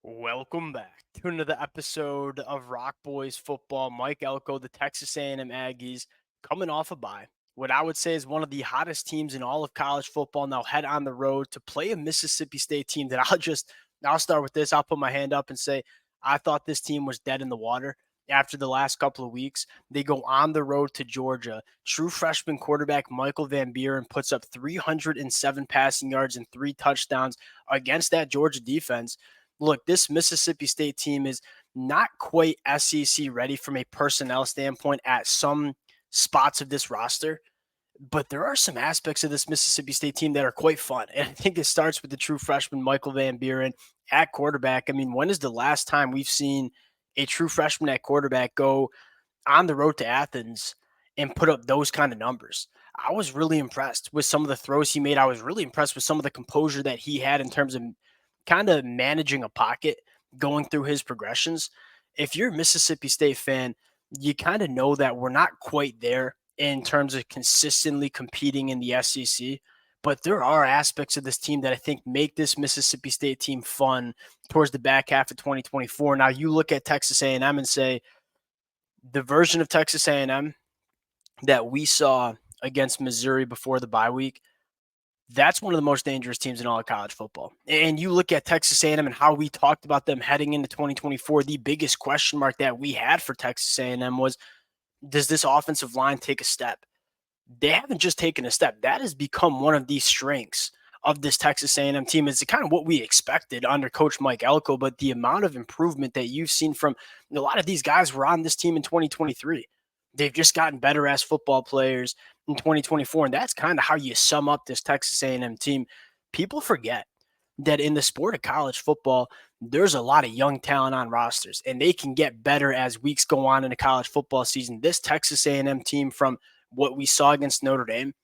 Welcome back to another episode of Rock Boys Football. Mike Elko, the Texas A&M Aggies, coming off a bye. What I would say is one of the hottest teams in all of college football now head on the road to play a Mississippi State team that I'll start with this. I'll put my hand up and say I thought this team was dead in the water after the last couple of weeks. They go on the road to Georgia. True freshman quarterback Michael Van Buren puts up 307 passing yards and 3 touchdowns against that Georgia defense. Look, this Mississippi State team is not quite SEC ready from a personnel standpoint at some spots of this roster, but there are some aspects of this Mississippi State team that are quite fun. And I think it starts with the true freshman Michael Van Buren at quarterback. I mean, when is the last time we've seen a true freshman at quarterback go on the road to Athens and put up those kind of numbers? I was really impressed with some of the throws he made. I was really impressed with some of the composure that he had in terms of kind of managing a pocket, going through his progressions. If you're a Mississippi State fan, you kind of know that we're not quite there in terms of consistently competing in the SEC. But there are aspects of this team that I think make this Mississippi State team fun towards the back half of 2024. Now you look at Texas A&M and say the version of Texas A&M that we saw against Missouri before the bye week, that's one of the most dangerous teams in all of college football. And you look at Texas A&M and how we talked about them heading into 2024. The biggest question mark that we had for Texas A&M was, does this offensive line take a step? They haven't just taken a step. That has become one of the strengths of this Texas A&M team. It's kind of what we expected under Coach Mike Elko, but the amount of improvement that you've seen from a lot of these guys were on this team in 2023. They've just gotten better as football players in 2024, and that's kind of how you sum up this Texas A&M team. People forget that in the sport of college football, there's a lot of young talent on rosters, and they can get better as weeks go on in a college football season. This Texas A&M team, from what we saw against Notre Dame,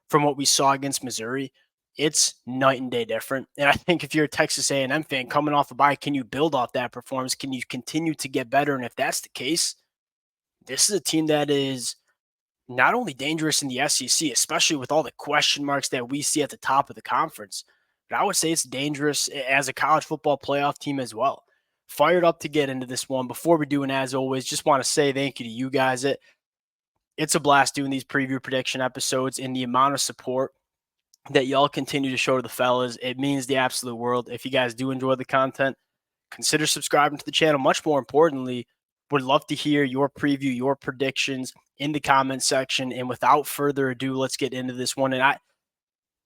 from what we saw against Missouri, it's night and day different. And I think if you're a Texas A&M fan coming off a bye, can you build off that performance? Can you continue to get better? And if that's the case, this is a team that is not only dangerous in the SEC, especially with all the question marks that we see at the top of the conference, but I would say it's dangerous as a college football playoff team as well. Fired up to get into this one. Before we do, and as always, just want to say thank you to you guys. It's a blast doing these preview prediction episodes, and the amount of support that y'all continue to show to the fellas, it means the absolute world. If you guys do enjoy the content, consider subscribing to the channel. Much more importantly, would love to hear your preview, your predictions in the comment section. And without further ado, let's get into this one. And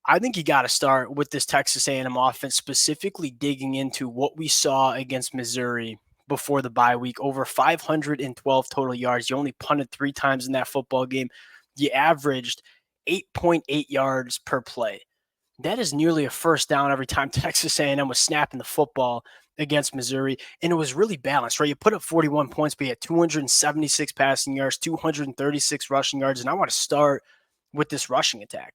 I think you got to start with this Texas A&M offense, specifically digging into what we saw against Missouri before the bye week. Over 512 total yards. You only punted 3 times in that football game. You averaged 8.8 yards per play. That is nearly a first down every time Texas A&M was snapping the football against Missouri, and it was really balanced, right? You put up 41 points, but you had 276 passing yards, 236 rushing yards, and I want to start with this rushing attack.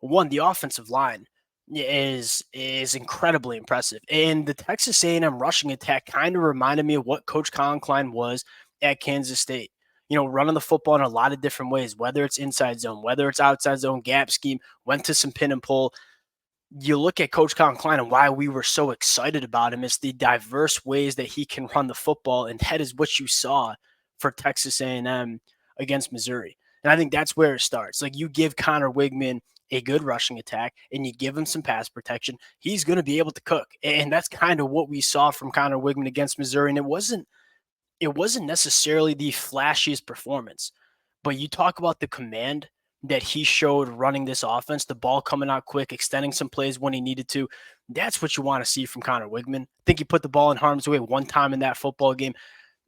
One, the offensive line is incredibly impressive, and the Texas A&M rushing attack kind of reminded me of what Coach Colin Klein was at Kansas State. Running the football in a lot of different ways, whether it's inside zone, whether it's outside zone, gap scheme, went to some pin and pull. You look at Coach Colin Klein and why we were so excited about him is the diverse ways that he can run the football, and that is what you saw for Texas A&M against Missouri. And I think that's where it starts. Like, you give Connor Wigman a good rushing attack and you give him some pass protection, he's going to be able to cook. And that's kind of what we saw from Connor Wigman against Missouri. And it wasn't necessarily the flashiest performance, but you talk about the command that he showed running this offense, the ball coming out quick, extending some plays when he needed to. That's what you want to see from Connor Wigman. I think he put the ball in harm's way one time in that football game.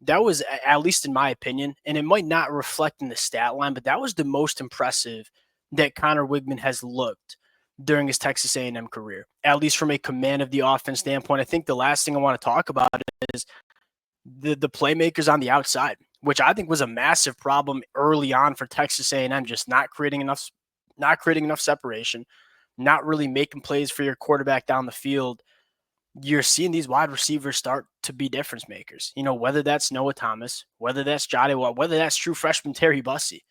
That was, at least in my opinion, and it might not reflect in the stat line, but that was the most impressive that Connor Wigman has looked during his Texas A&M career, at least from a command of the offense standpoint. I think the last thing I want to talk about is the playmakers on the outside, which I think was a massive problem early on for Texas A&M, just not creating enough separation, not really making plays for your quarterback down the field. You're seeing these wide receivers start to be difference makers. Whether that's Noah Thomas, whether that's Jade Watt, whether that's true freshman Terry Bussey.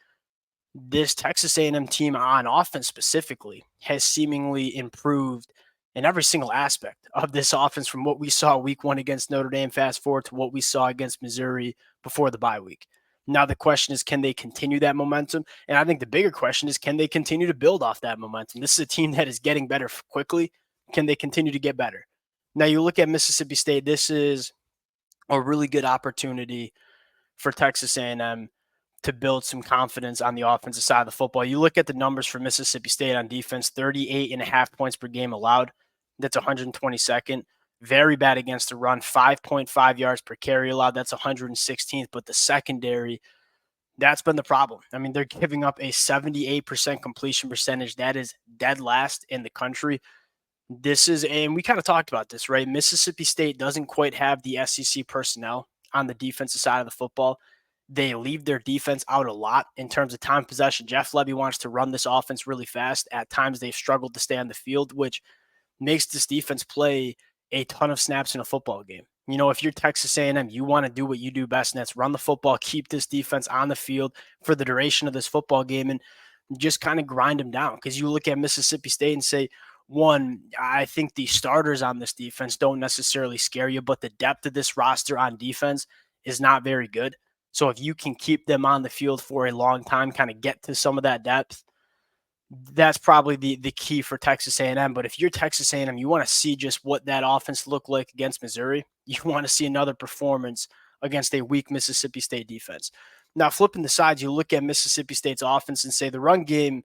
This Texas A&M team on offense specifically has seemingly improved in every single aspect of this offense from what we saw week one against Notre Dame, fast forward to what we saw against Missouri before the bye week. Now, the question is, can they continue that momentum? And I think the bigger question is, can they continue to build off that momentum? This is a team that is getting better quickly. Can they continue to get better? Now, you look at Mississippi State, this is a really good opportunity for Texas A&M to build some confidence on the offensive side of the football. You look at the numbers for Mississippi State on defense, 38.5 points per game allowed. That's 122nd. Very bad against the run, 5.5 yards per carry allowed. That's 116th. But the secondary, that's been the problem. I mean, they're giving up a 78% completion percentage. That is dead last in the country. And we kind of talked about this, right? Mississippi State doesn't quite have the SEC personnel on the defensive side of the football. They leave their defense out a lot in terms of time possession. Jeff Lebby wants to run this offense really fast. At times, they've struggled to stay on the field, which makes this defense play a ton of snaps in a football game. You know, if you're Texas A&M, you want to do what you do best, and that's run the football, keep this defense on the field for the duration of this football game, and just kind of grind them down. Because you look at Mississippi State and say, one, I think the starters on this defense don't necessarily scare you, but the depth of this roster on defense is not very good. So if you can keep them on the field for a long time, kind of get to some of that depth, that's probably the key for Texas A&M. But if you're Texas A&M, you want to see just what that offense looked like against Missouri. You want to see another performance against a weak Mississippi State defense. Now, flipping the sides, you look at Mississippi State's offense and say the run game,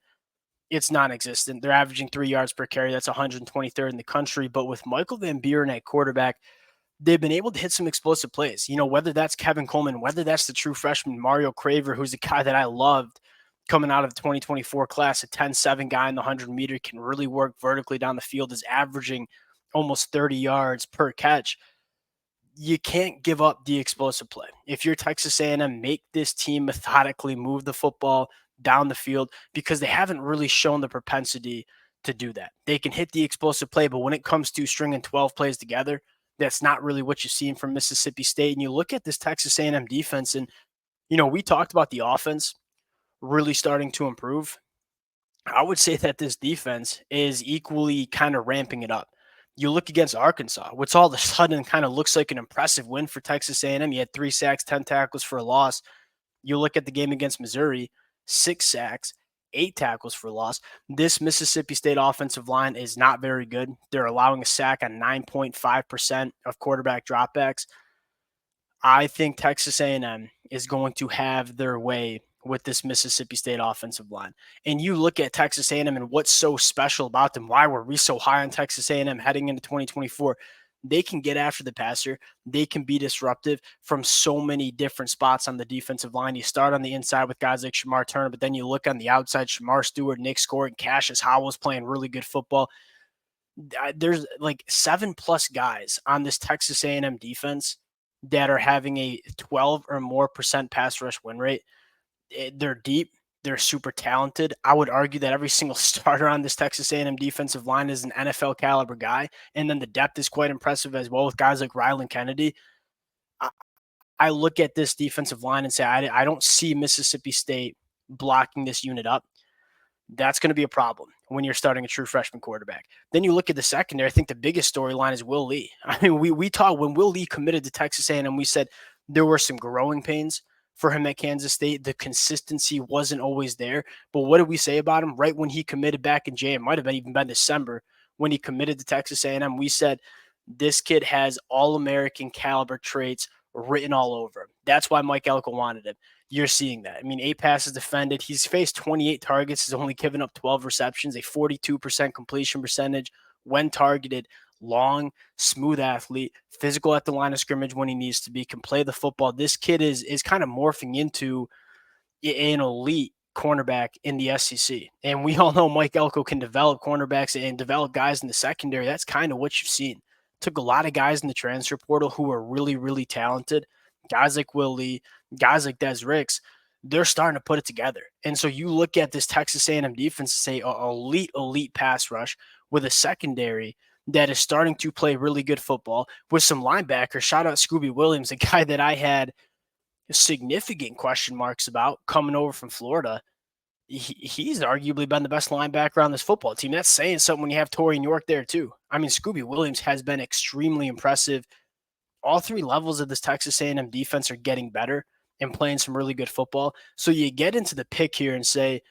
it's non-existent. They're averaging 3 yards per carry. That's 123rd in the country. But with Michael Van Buren at quarterback, they've been able to hit some explosive plays. You know, whether that's Kevin Coleman, whether that's the true freshman Mario Craver, who's a guy that I loved coming out of the 2024 class, a 10-7 guy in the 100-meter, can really work vertically down the field, is averaging almost 30 yards per catch. You can't give up the explosive play. If you're Texas A&M, make this team methodically move the football down the field, because they haven't really shown the propensity to do that. They can hit the explosive play, but when it comes to stringing 12 plays together, that's not really what you've seen from Mississippi State. And you look at this Texas A&M defense, and, you know, we talked about the offense really starting to improve. I would say that this defense is equally kind of ramping it up. You look against Arkansas, which all of a sudden kind of looks like an impressive win for Texas A&M. You had 3 sacks, 10 tackles for a loss. You look at the game against Missouri, 6 sacks, 8 tackles for loss. This Mississippi State offensive line is not very good. They're allowing a sack on 9.5% of quarterback dropbacks. I think Texas A&M is going to have their way with this Mississippi State offensive line. And you look at Texas A&M and what's so special about them. Why were we so high on Texas A&M heading into 2024? They can get after the passer. They can be disruptive from so many different spots on the defensive line. You start on the inside with guys like Shamar Turner, but then you look on the outside, Shamar Stewart, Nick Scott, Cassius Howell's playing really good football. There's like 7+ guys on this Texas A&M defense that are having a 12 or more % pass rush win rate. They're deep. They're super talented. I would argue that every single starter on this Texas A&M defensive line is an NFL caliber guy. And then the depth is quite impressive as well with guys like Rylan Kennedy. I look at this defensive line and say, I don't see Mississippi State blocking this unit up. That's going to be a problem when you're starting a true freshman quarterback. Then you look at the secondary. I think the biggest storyline is Will Lee. I mean, we talked when Will Lee committed to Texas A&M, we said there were some growing pains for him at Kansas State. The consistency wasn't always there. But what did we say about him? Right when he committed back in January, it might have even been December, when he committed to Texas A&M, we said this kid has All-American caliber traits written all over him. That's why Mike Elko wanted him. You're seeing that. I mean, 8 passes defended. He's faced 28 targets. He's only given up 12 receptions, a 42% completion percentage when targeted. Long, smooth athlete, physical at the line of scrimmage when he needs to be, can play the football. This kid is kind of morphing into an elite cornerback in the SEC. And we all know Mike Elko can develop cornerbacks and develop guys in the secondary. That's kind of what you've seen. Took a lot of guys in the transfer portal who are really, really talented. Guys like Will Lee, guys like Des Ricks, they're starting to put it together. And so you look at this Texas A&M defense and say elite pass rush with a secondary that is starting to play really good football with some linebackers. Shout out Scooby Williams, a guy that I had significant question marks about coming over from Florida. He's arguably been the best linebacker on this football team. That's saying something when you have Torrey York there too. I mean, Scooby Williams has been extremely impressive. All three levels of this Texas A&M defense are getting better and playing some really good football. So you get into the pick here and say,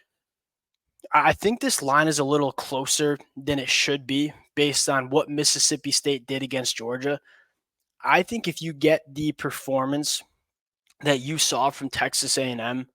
I think this line is a little closer than it should be based on what Mississippi State did against Georgia. I think if you get the performance that you saw from Texas A&M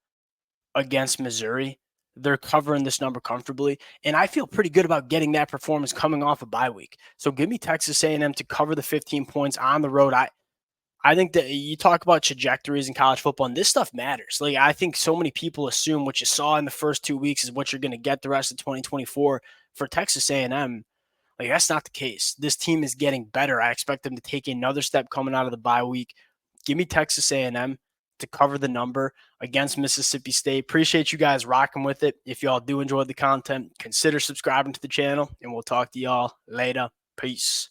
against Missouri, they're covering this number comfortably, and I feel pretty good about getting that performance coming off a bye week. So give me Texas A&M to cover the 15 points on the road. I think that you talk about trajectories in college football, and this stuff matters. Like, I think so many people assume what you saw in the first 2 weeks is what you're going to get the rest of 2024 for Texas A&M. Like, that's not the case. This team is getting better. I expect them to take another step coming out of the bye week. Give me Texas A&M to cover the number against Mississippi State. Appreciate you guys rocking with it. If y'all do enjoy the content, consider subscribing to the channel, and we'll talk to y'all later. Peace.